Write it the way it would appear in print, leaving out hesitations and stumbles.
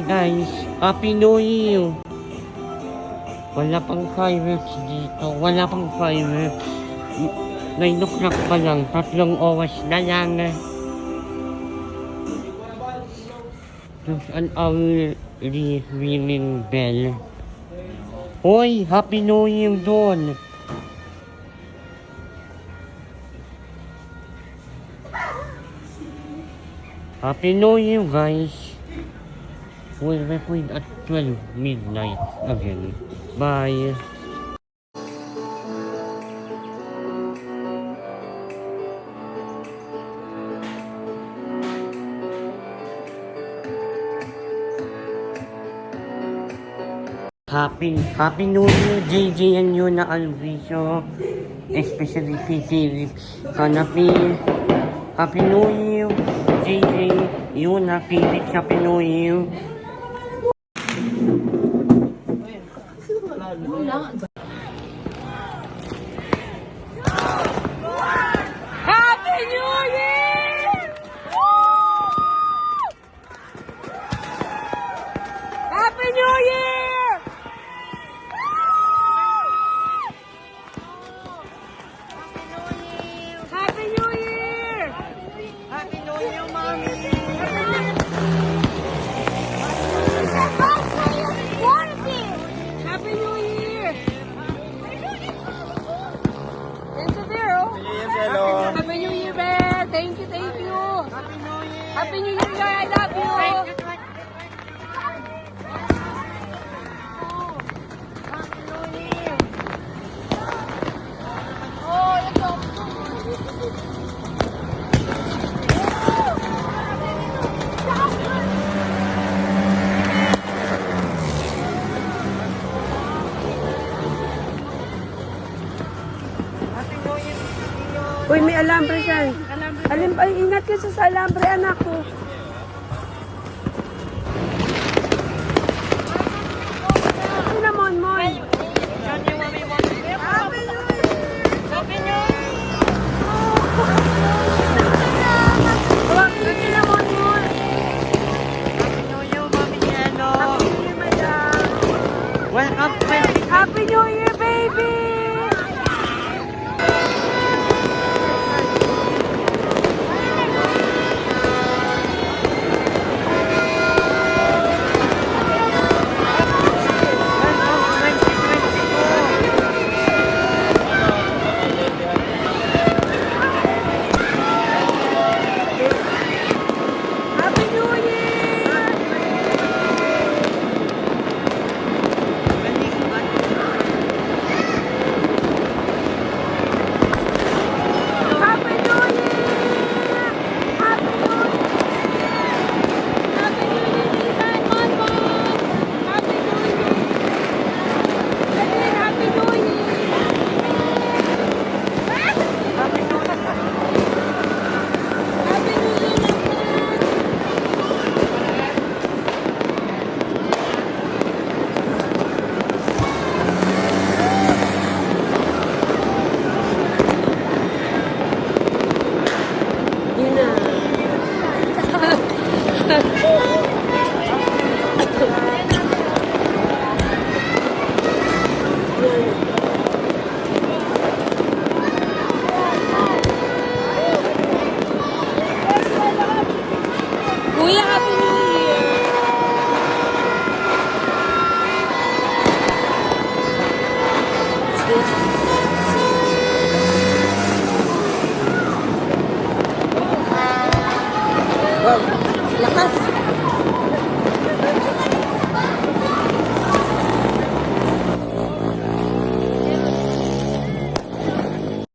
guys. Happy New Year. Wala pang fireworks dito. Wala pang fireworks. 9 o'clock pa lang. 3 oras na lang. There's an early ringing bell. Hoy! Happy New Year doon! Happy New Year, guys! We'll record at 12 midnight again. Bye! Happy New Year, JJ and you na Alviso, especially si Felix Kanapi. Happy New Year, JJ, you na Felix, Happy New Year. Happy New Year! Happy New Year! Happy New Year! Happy New Year, Mommy! Happy New Year! It's a zero. Happy New Year, man! Thank you, thank you! Happy New Year, guys! I love you! Oh, let's go! Uy, may alambre dyan. Ay, ingat ka sa alambre, anak ko. Cinnamon, Mon. Cinnamon, Mon. Welcome, Happy New Year, baby! Happy New Year! Happy New Year! Happy New Year! Happy New Year, Ethan! Bonbon! Happy New Year! Again, Happy New Year! Happy New Year, Yun na. Kuya, Happy New Year! Wow, lakas.